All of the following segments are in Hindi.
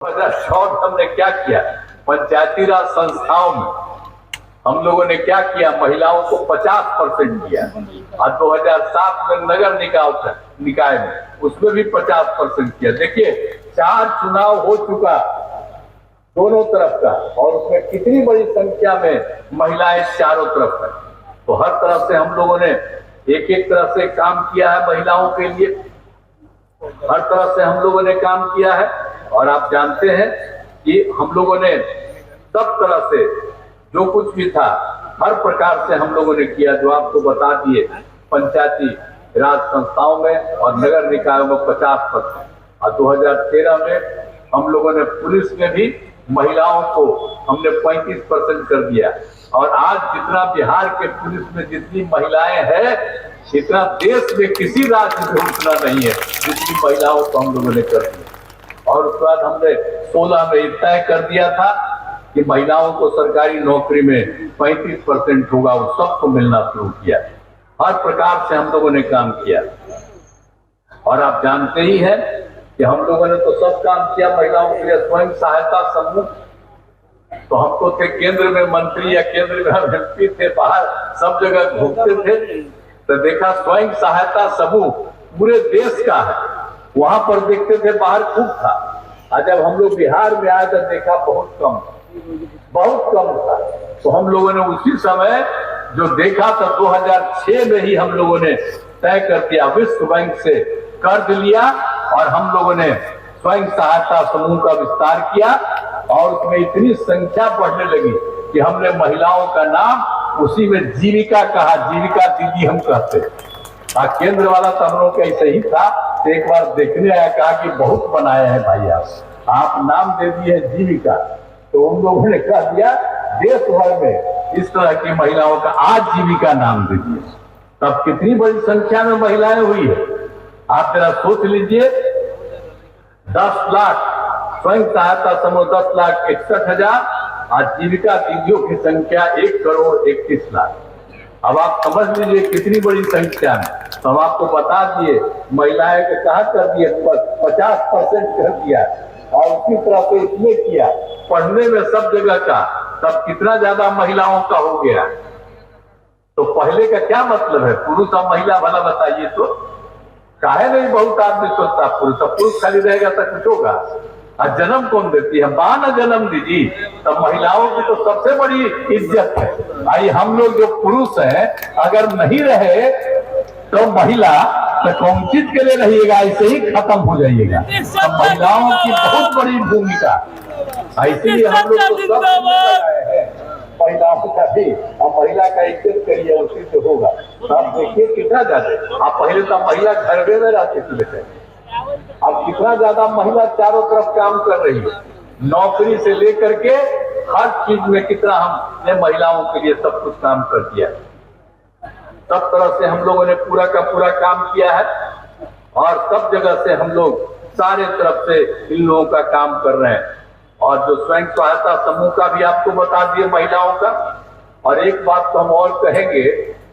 2014 हमने क्या किया, पंचायती राज संस्थाओं में हम लोगों ने क्या किया, महिलाओं को 50% दिया। और 2007 में नगर निकाय में उसमें भी 50% किया। देखिए 4 चुनाव हो चुका दोनों तरफ का, और उसमें कितनी बड़ी संख्या में महिलाएं चारों तरफ है। तो हर तरफ से हम लोगों ने एक एक तरह से काम किया है महिलाओं के लिए, हर तरफ से हम लोगों ने काम किया है। और आप जानते हैं कि हम लोगों ने सब तरह से जो कुछ भी था हर प्रकार से हम लोगों ने किया, जो आपको बता दिए। पंचायती राज संस्थाओं में और नगर निकायों में 50%, और 2013 में हम लोगों ने पुलिस में भी महिलाओं को हमने 35% कर दिया। और आज जितना बिहार के पुलिस में जितनी महिलाएं हैं, इतना देश में किसी राज्य में उतना नहीं है जितनी महिलाओं को हम लोगों ने कर दिया। और उसके बाद हमने 16 में तय कर दिया था कि महिलाओं को सरकारी नौकरी में 35% होगा, वो सबको मिलना शुरू किया। हर प्रकार से हम लोगों ने काम किया। और आप जानते ही हैं कि हम लोगों ने तो सब काम किया महिलाओं के लिए। स्वयं सहायता समूह, तो हम तो थे केंद्र में मंत्री या केंद्र में एमपी थे, बाहर सब जगह घूमते थे, तो देखा स्वयं सहायता समूह पूरे देश का है। वहां पर देखते थे बाहर खूब था, और जब हम लोग बिहार में आए तो देखा बहुत कम था। तो हम लोगों ने उसी समय जो देखा था 2006 में ही हम लोगों ने तय कर दिया, विश्व बैंक से कर्ज लिया और हम लोगों ने स्वयं सहायता समूह का विस्तार किया। और उसमें इतनी संख्या बढ़ने लगी कि हमने महिलाओं का नाम उसी में जीविका कहा, जीविका दीदी हम कहते हैं। केंद्र वाला तो हम लोग का ऐसे ही था, तो एक बार देखने आया, कहा कि बहुत बनाया है भाई आप नाम दे दिए जीविका। तो उन लोगों ने कहा दिया देश भर में इस तरह की महिलाओं का आजीविका नाम दे दिए। तब कितनी बड़ी संख्या में महिलाएं हुई है, आप जरा सोच लीजिए। 10 लाख स्वयं सहायता समूह, 10,61,000, आजीविका दीदियों की संख्या 1,31,00,000। अब आप समझ लीजिए कितनी बड़ी संख्या में। तो हम आपको बता दिए महिलाएं को कहा कर दिए, 50% कर दिया। और उसी तरह से इसमें किया पढ़ने में सब जगह का, तब कितना ज्यादा महिलाओं का हो गया। तो पहले का क्या मतलब है, पुरुष और महिला भला बताइए तो? काहे नहीं बहुत आदमी सोचता पुरुष खाली रहेगा तो कुछ होगा। और जन्म कौन देती है, मां न जन्म दीजिए। तब महिलाओं की तो सबसे बड़ी इज्जत है। भाई हम लोग जो पुरुष हैं अगर नहीं रहे तो महिला तो कौन चीज के लिए रहिएगा, ऐसे ही खत्म हो जाइएगा। तो महिलाओं की बहुत बड़ी भूमिका, इसीलिए हम लोग तो सब हैं महिलाओं का भी। और महिला का इज्जत करिए, उसी से होगा। तो आप देखिए कितना ज्यादा, आप पहले तो महिला घर में रहती थी बेटे, अब कितना ज्यादा महिला चारों तरफ काम कर रही है, नौकरी से लेकर के हर चीज में कितना हमने महिलाओं के लिए सब कुछ काम कर दिया। सब तरह से हम लोगों ने पूरा का पूरा काम किया है। और सब जगह से हम लोग सारे तरफ से इन लोगों का काम कर रहे हैं। और जो स्वयं सहायता समूह का भी आपको बता दिए महिलाओं का। और एक बात तो हम और कहेंगे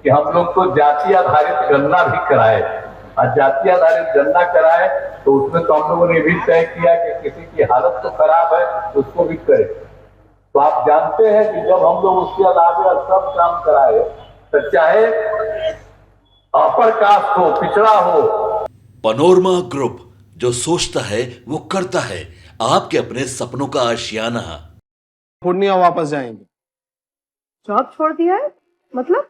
कि हम लोग तो जाति आधारित गणना भी कराए, और जाति आधारित गणना कराए तो उसमें तो हम लोगों ने भी तय किया कि किसी की हालत तो खराब है उसको भी करें। तो आप जानते हैं कि जब हम लोग उसके अलावा सब काम कराए, तो चाहे अपर कास्ट हो, पिछड़ा हो। पनोरमा ग्रुप, जो सोचता है वो करता है। आपके अपने सपनों का आशियाना। पूर्णिया वापस जाएंगे। जॉब छोड़ दिया है मतलब?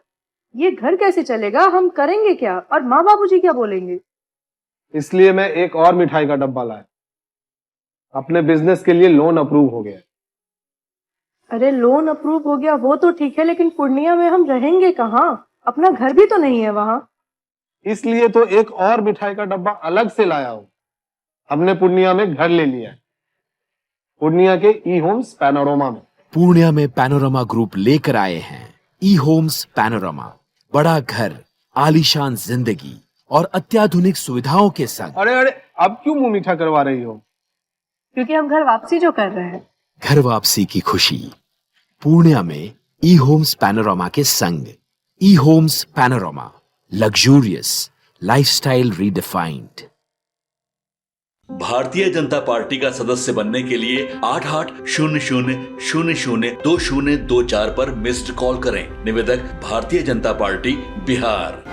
ये घर कैसे चलेगा, हम करेंगे क्या, और माँ बाबूजी क्या बोलेंगे? इसलिए मैं एक और मिठाई का डब्बा लाया। अपने बिजनेस के लिए लोन अप्रूव हो गया। अरे लोन अप्रूव हो गया वो तो ठीक है, लेकिन पूर्णिया में हम रहेंगे कहाँ? अपना घर भी तो नहीं है वहां। इसलिए तो एक और मिठाई का डब्बा अलग से लाया हूं। हमने पूर्णिया में घर ले लिया है, पूर्णिया के ई होम्स पैनोरमा में। पूर्णिया में पैनोरमा ग्रुप लेकर आए हैं ई होम्स पैनोरमा। बड़ा घर, आलीशान जिंदगी और अत्याधुनिक सुविधाओं के संग। अरे अब क्यों मुंह मीठा करवा रही हो? क्योंकि हम घर वापसी जो कर रहे हैं। घर वापसी की खुशी पूर्णिया में ई होम्स पैनोरमा के संग। ई homes panorama, luxurious lifestyle redefined. Bharatiya Janata party का सदस्य बनने के लिए 8800002024 पर मिस्ड कॉल करें। निवेदक भारतीय जनता पार्टी बिहार।